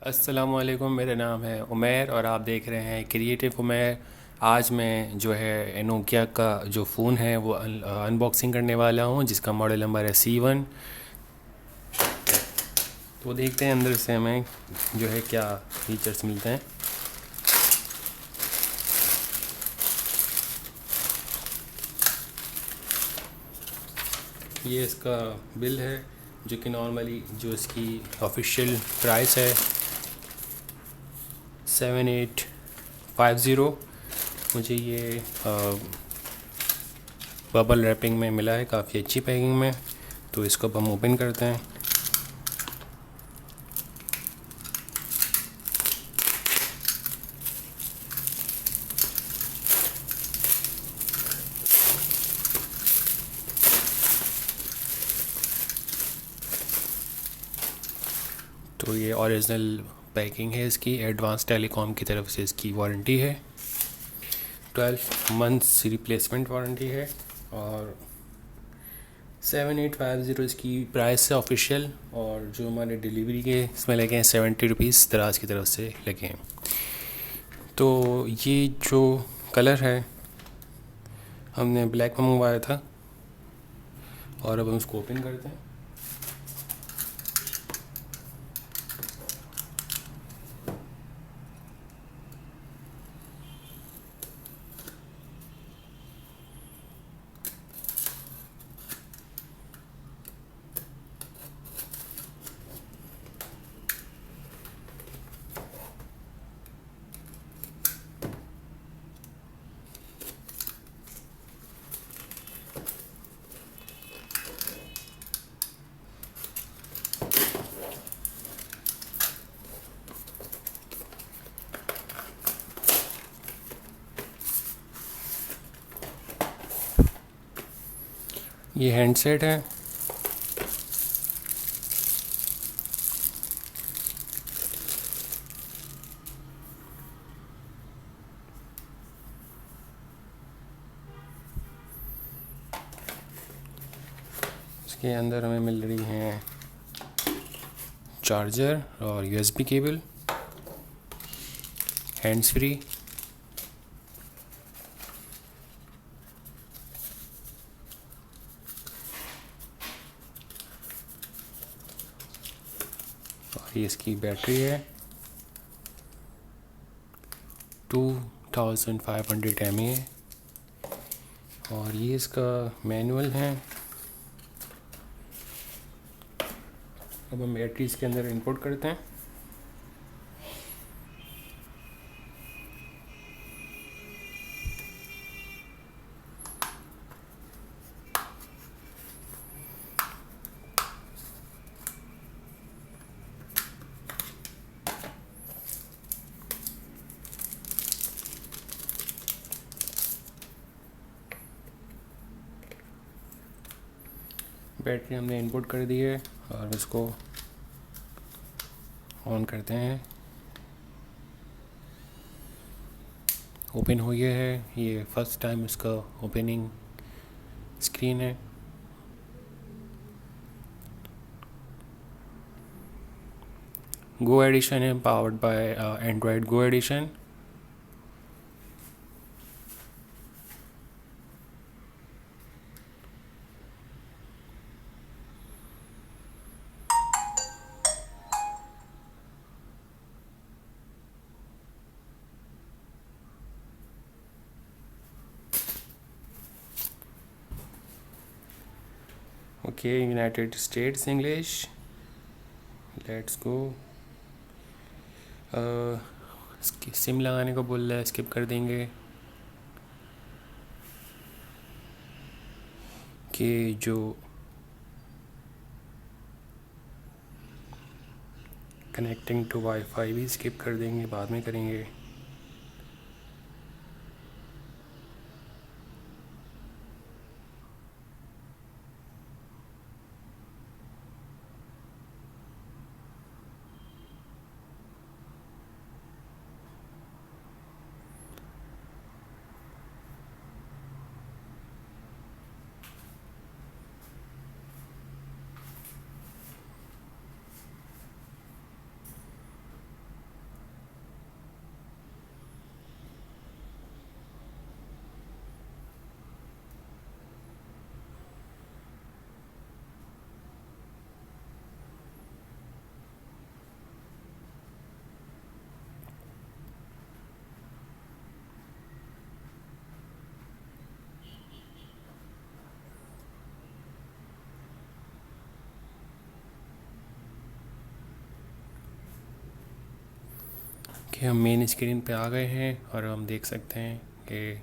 अस्सलामुअलैकुम, मेरा नाम है उमैर और आप देख रहे हैं क्रिएटिव उमैर। आज मैं जो है नोकिया का जो फ़ोन है वो अनबॉक्सिंग करने वाला हूँ, जिसका मॉडल नंबर है C1। तो देखते हैं अंदर से हमें जो है क्या फीचर्स मिलते हैं। ये इसका बिल है, जो कि नॉर्मली जो इसकी ऑफिशियल प्राइस है 7850। मुझे ये बबल रैपिंग में मिला है, काफ़ी अच्छी पैकिंग में। तो इसको अब हम ओपन करते हैं। तो ये ओरिजिनल पैकिंग है इसकी, एडवांस टेलीकॉम की तरफ से इसकी वारंटी है, 12 मंथ्स रिप्लेसमेंट वारंटी है। और 7850 इसकी प्राइस है ऑफिशियल, और जो हमारे डिलीवरी के इसमें लगे हैं 70 रुपीज़ दराज की तरफ से लगे हैं। तो ये जो कलर है हमने ब्लैक में मंगवाया था, और अब हम इसको ओपन करते हैं। ये हैंडसेट है। इसके अंदर हमें मिल रही हैं चार्जर और USB केबल, हैंड्स फ्री। और ये इसकी बैटरी है 2500 mAh। और ये इसका मैनुअल है। अब हम बैटरी इसके अंदर इंपोर्ट करते हैं। बैटरी हमने इंपोर्ट कर दी है और इसको ऑन करते हैं। ओपन हो गया है, ये फर्स्ट टाइम इसका ओपनिंग स्क्रीन है। गो एडिशन है, powered by Android go edition. Okay, United States English, let's go. SIM लगाने को बोल रहा है, स्किप कर देंगे। कि जो कनेक्टिंग टू वाईफाई भी स्किप कर देंगे, बाद में करेंगे। कि हम मेन स्क्रीन पे आ गए हैं और हम देख सकते हैं कि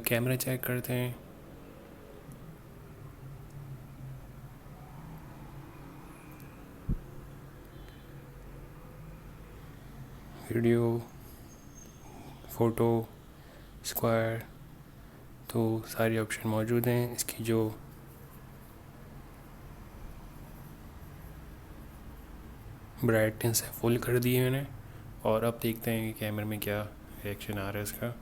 कैमरा चेक करते हैं। वीडियो, फ़ोटो, स्क्वायर, तो सारे ऑप्शन मौजूद हैं। इसकी जो ब्राइटनेस है फुल कर दी है मैंने, और अब देखते हैं कि कैमरे में क्या रिएक्शन आ रहा है इसका।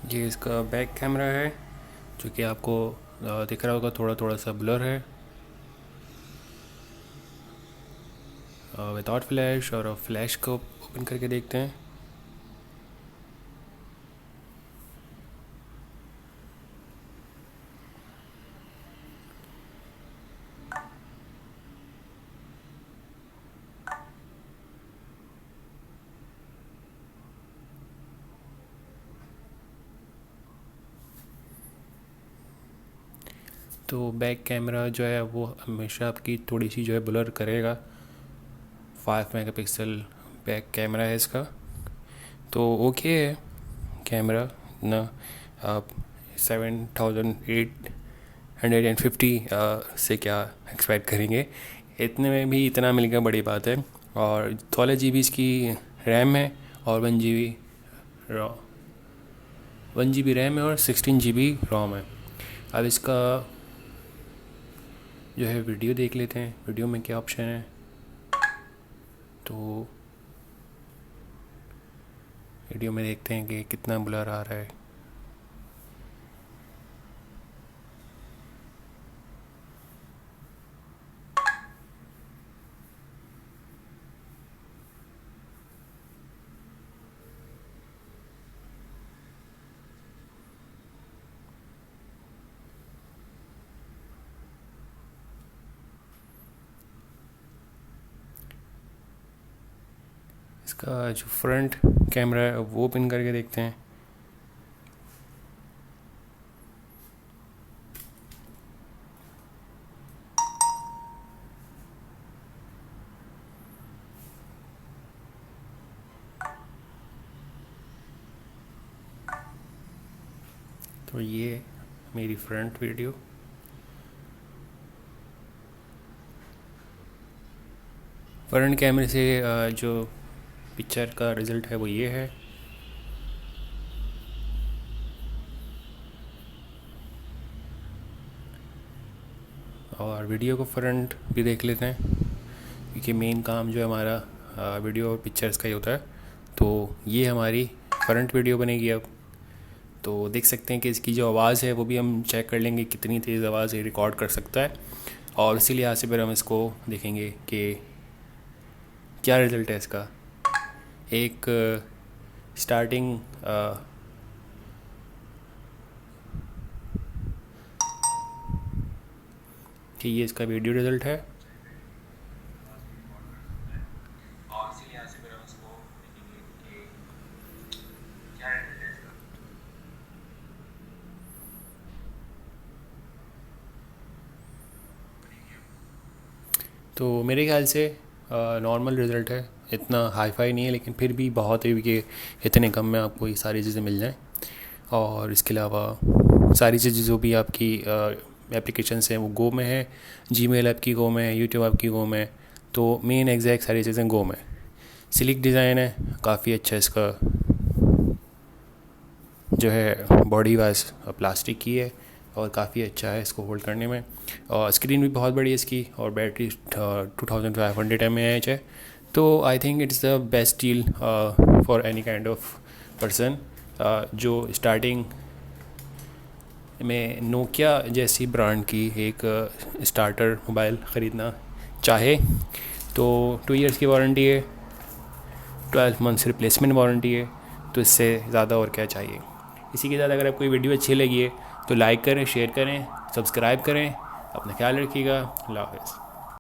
ये इसका बैक कैमरा है जो कि आपको दिख रहा होगा, थोड़ा थोड़ा सा ब्लर है विदाउट फ्लैश। और फ्लैश को ओपन करके देखते हैं। तो बैक कैमरा जो है वो हमेशा आपकी थोड़ी सी जो है ब्लर करेगा। 5 मेगापिक्सल बैक कैमरा है इसका, तो ओके है कैमरा ना। आप 7850 से क्या एक्सपेक्ट करेंगे, इतने में भी इतना मिल गया, बड़ी बात है। और 16 GB इसकी रैम है और 1 GB रॉ 1 GB रैम है और 16 GB रोम है। अब इसका जो है वीडियो देख लेते हैं, वीडियो में क्या ऑप्शन है। तो वीडियो में देखते हैं कि कितना ब्लर आ रहा है। इसका जो फ्रंट कैमरा है वो ओपन करके देखते हैं। तो ये मेरी फ्रंट वीडियो। फ्रंट कैमरे से जो पिक्चर का रिज़ल्ट है वो ये है। और वीडियो को फ्रंट भी देख लेते हैं, क्योंकि मेन काम जो है हमारा वीडियो और पिक्चर्स का ही होता है। तो ये हमारी फ्रंट वीडियो बनेगी अब। तो देख सकते हैं कि इसकी जो आवाज़ है वो भी हम चेक कर लेंगे कितनी तेज़ आवाज़ ये रिकॉर्ड कर सकता है, और इसी लिहाज से फिर हम इसको देखेंगे कि क्या रिज़ल्ट है इसका। एक स्टार्टिंग कि ये इसका वीडियो रिज़ल्ट है, और इसी लिहाज से फिर हम इसको देखेंगे कि क्या रिज़ल्ट है इसका। तो मेरे ख्याल से नॉर्मल रिज़ल्ट है, इतना हाई फाई नहीं है, लेकिन फिर भी बहुत है कि इतने कम में आपको ये सारी चीज़ें मिल जाएं। और इसके अलावा सारी चीज़ें जो भी आपकी एप्लीकेशंस हैं वो गो में है। जीमेल आपकी गो में है, यूट्यूब आपकी गो में है। तो मेन एग्जैक्ट सारी चीज़ें गो में। स्लिक डिज़ाइन है, काफ़ी अच्छा इसका जो है बॉडी वाइज प्लास्टिक की है और काफ़ी अच्छा है इसको होल्ड करने में। और स्क्रीन भी बहुत बड़ी है इसकी, और बैटरी 2500 mAh है। तो I think it's the best deal for any kind of person जो स्टार्टिंग में नोकिया जैसी ब्रांड की एक स्टार्टर मोबाइल ख़रीदना चाहे। तो 2 इयर्स की वारंटी है, 12 मंथ्स रिप्लेसमेंट वारंटी है, तो इससे ज़्यादा और क्या चाहिए। इसी के साथ अगर आपको ये वीडियो अच्छी लगी है तो लाइक करें, शेयर करें, सब्सक्राइब करें। अपना ख्याल रखिएगा। अल्लाह हाफ़िज़।